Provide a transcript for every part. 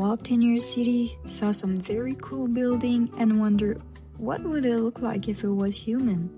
walked in your city, saw some very cool building, and wondered what would it look like if it was human?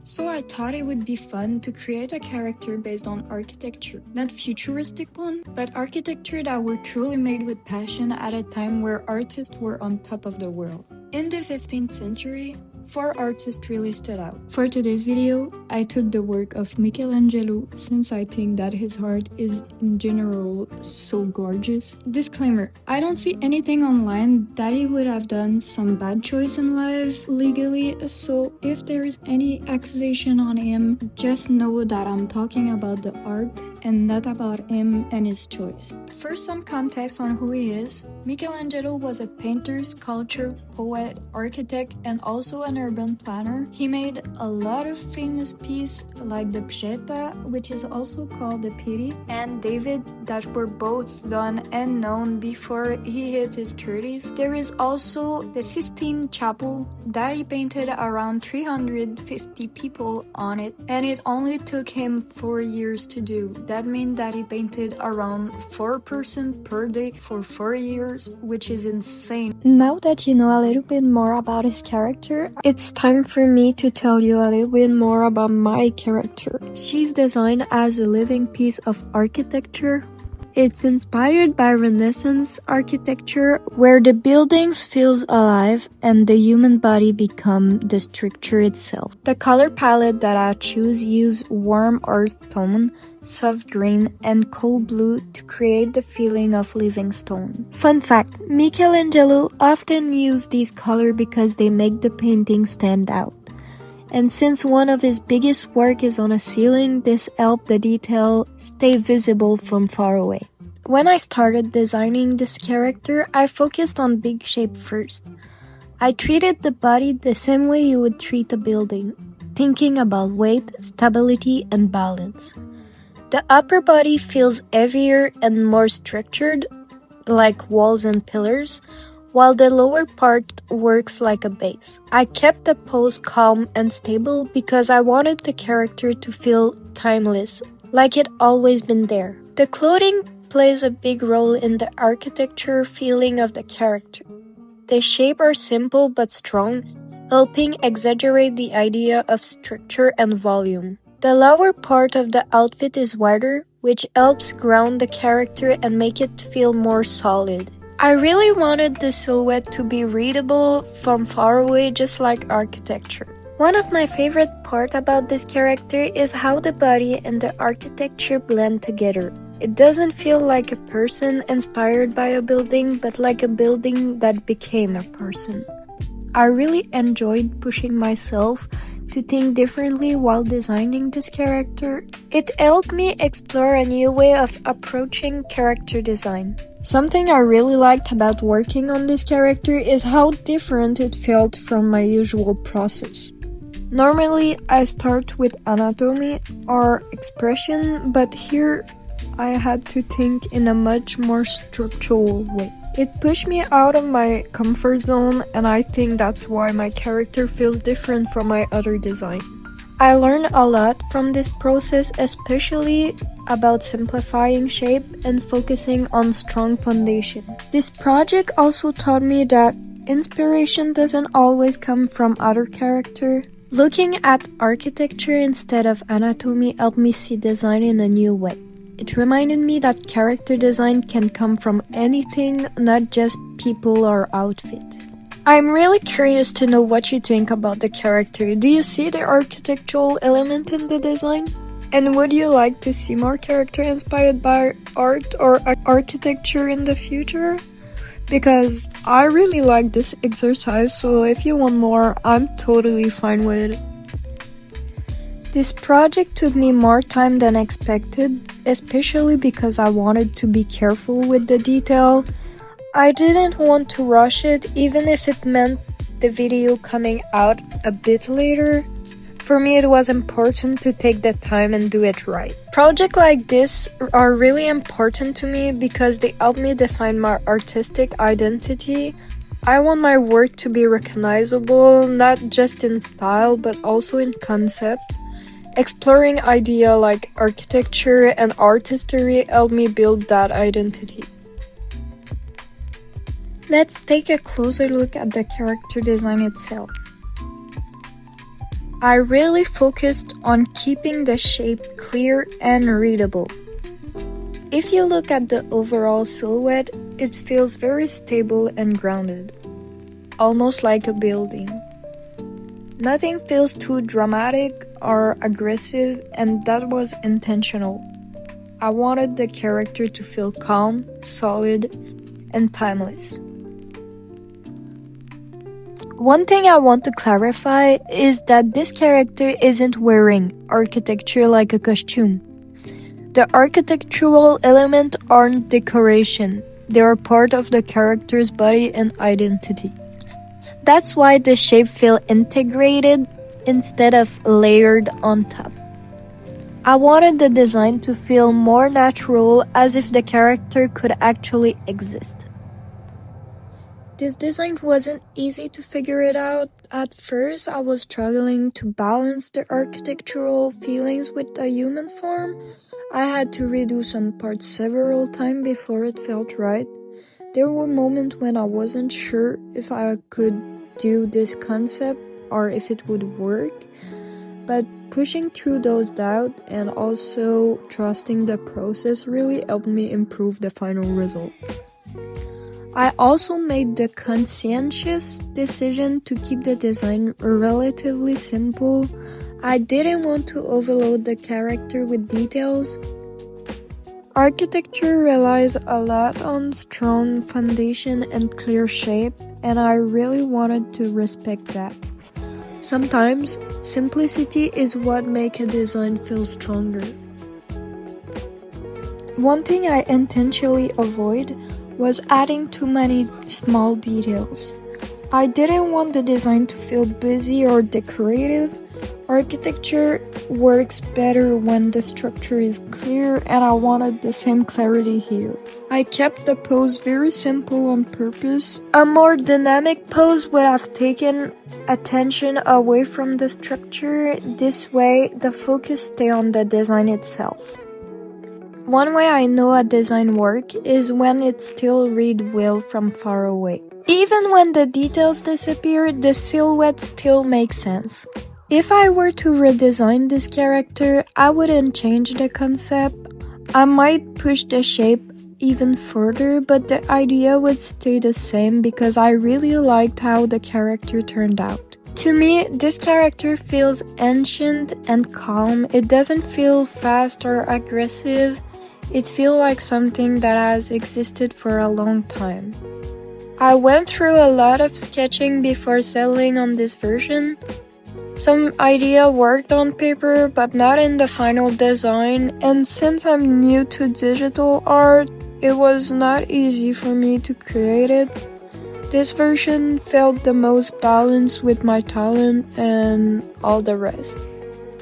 So I thought it would be fun to create a character based on architecture. Not futuristic one, but architecture that were truly made with passion at a time where artists were on top of the world. In the 15th century, 4 artists really stood out. For today's video, I took the work of Michelangelo since I think that his art is in general so gorgeous. Disclaimer, I don't see anything online that he would have done some bad choice in life legally, so if there is any accusation on him, just know that I'm talking about the art and not about him and his choice. First, some context on who he is. Michelangelo was a painter, sculptor, poet, architect, and also an urban planner. He made a lot of famous pieces like the Pieta, which is also called the Piety, and David, that were both done and known before he hit his 30s. There is also the Sistine Chapel that he painted around 350 people on it, and it only took him 4 years to do. That means that he painted around 4 persons per day for 4 years, which is insane. Now that you know a little bit more about his character, it's time for me to tell you a little bit more about my character. She's designed as a living piece of architecture. It's inspired by Renaissance architecture, where the buildings feels alive and the human body become the structure itself. The color palette that I choose use warm earth tone, soft green, and cold blue to create the feeling of living stone. Fun fact, Michelangelo often used these colors because they make the painting stand out. And since one of his biggest work is on a ceiling, this helped the detail stay visible from far away. When I started designing this character, I focused on big shape first. I treated the body the same way you would treat a building, thinking about weight, stability, and balance. The upper body feels heavier and more structured, like walls and pillars, while the lower part works like a base. I kept the pose calm and stable because I wanted the character to feel timeless, like it always been there. The clothing plays a big role in the architecture feeling of the character. The shapes are simple but strong, helping exaggerate the idea of structure and volume. The lower part of the outfit is wider, which helps ground the character and make it feel more solid. I really wanted the silhouette to be readable from far away, just like architecture. One of my favorite parts about this character is how the body and the architecture blend together. It doesn't feel like a person inspired by a building, but like a building that became a person. I really enjoyed pushing myself to think differently while designing this character. It helped me explore a new way of approaching character design. Something I really liked about working on this character is how different it felt from my usual process. Normally, I start with anatomy or expression, but here I had to think in a much more structural way. It pushed me out of my comfort zone, and I think that's why my character feels different from my other design. I learned a lot from this process, especially about simplifying shape and focusing on strong foundation. This project also taught me that inspiration doesn't always come from other characters. Looking at architecture instead of anatomy helped me see design in a new way. It reminded me that character design can come from anything, not just people or outfit. I'm really curious to know what you think about the character. Do you see the architectural element in the design? And would you like to see more character inspired by art or architecture in the future? Because I really like this exercise, so if you want more, I'm totally fine with it. This project took me more time than expected, especially because I wanted to be careful with the detail. I didn't want to rush it, even if it meant the video coming out a bit later. For me, it was important to take the time and do it right. Projects like this are really important to me because they help me define my artistic identity. I want my work to be recognizable, not just in style, but also in concept. Exploring ideas like architecture and art history helped me build that identity. Let's take a closer look at the character design itself. I really focused on keeping the shape clear and readable. If you look at the overall silhouette, it feels very stable and grounded, almost like a building. Nothing feels too dramatic or aggressive, and that was intentional. I wanted the character to feel calm, solid, and timeless. One thing I want to clarify is that this character isn't wearing architecture like a costume. The architectural elements aren't decoration. They are part of the character's body and identity. That's why the shape feels integrated instead of layered on top. I wanted the design to feel more natural, as if the character could actually exist. This design wasn't easy to figure it out. At first, I was struggling to balance the architectural feelings with the human form. I had to redo some parts several times before it felt right. There were moments when I wasn't sure if I could do this concept or if it would work, but pushing through those doubts and also trusting the process really helped me improve the final result. I also made the conscientious decision to keep the design relatively simple. I didn't want to overload the character with details. Architecture relies a lot on strong foundation and clear shape, and I really wanted to respect that. Sometimes, simplicity is what makes a design feel stronger. One thing I intentionally avoid was adding too many small details. I didn't want the design to feel busy or decorative. Architecture works better when the structure is clear, and I wanted the same clarity here. I kept the pose very simple on purpose. A more dynamic pose would have taken attention away from the structure. This way, the focus stays on the design itself. One way I know a design works is when it still reads well from far away. Even when the details disappear, the silhouette still makes sense. If I were to redesign this character, I wouldn't change the concept. I might push the shape even further, but the idea would stay the same because I really liked how the character turned out. To me, this character feels ancient and calm. It doesn't feel fast or aggressive. It feels like something that has existed for a long time. I went through a lot of sketching before settling on this version. Some idea worked on paper, but not in the final design, and since I'm new to digital art, it was not easy for me to create it. This version felt the most balanced with my talent and all the rest.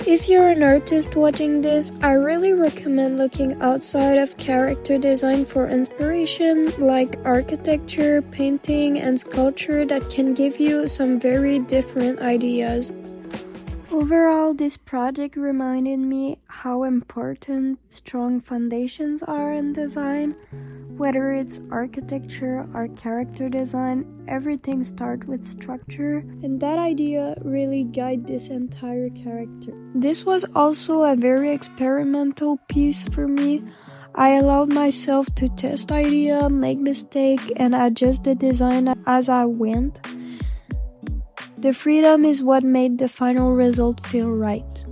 If you're an artist watching this, I really recommend looking outside of character design for inspiration, like architecture, painting, and sculpture that can give you some very different ideas. Overall, this project reminded me how important strong foundations are in design. Whether it's architecture or character design, everything starts with structure, and that idea really guides this entire character. This was also a very experimental piece for me. I allowed myself to test ideas, make mistakes, and adjust the design as I went. The freedom is what made the final result feel right.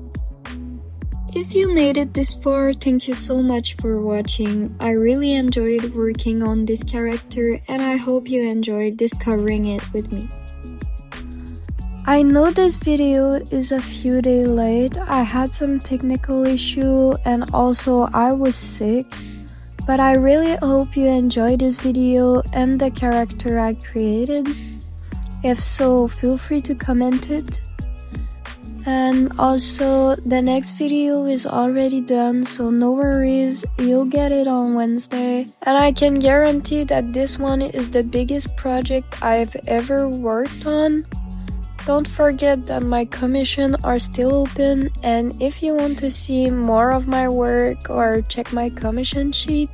If you made it this far, thank you so much for watching. I really enjoyed working on this character, and I hope you enjoyed discovering it with me. I know this video is a few days late. I had some technical issue and also I was sick, but I really hope you enjoyed this video and the character I created. If so, feel free to comment it. And also, the next video is already done, so no worries, you'll get it on Wednesday. And I can guarantee that this one is the biggest project I've ever worked on. Don't forget that my commissions are still open, and if you want to see more of my work or check my commission sheet,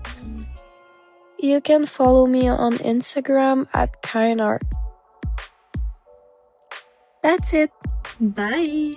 You can follow me on Instagram at KindArt. That's it. Bye!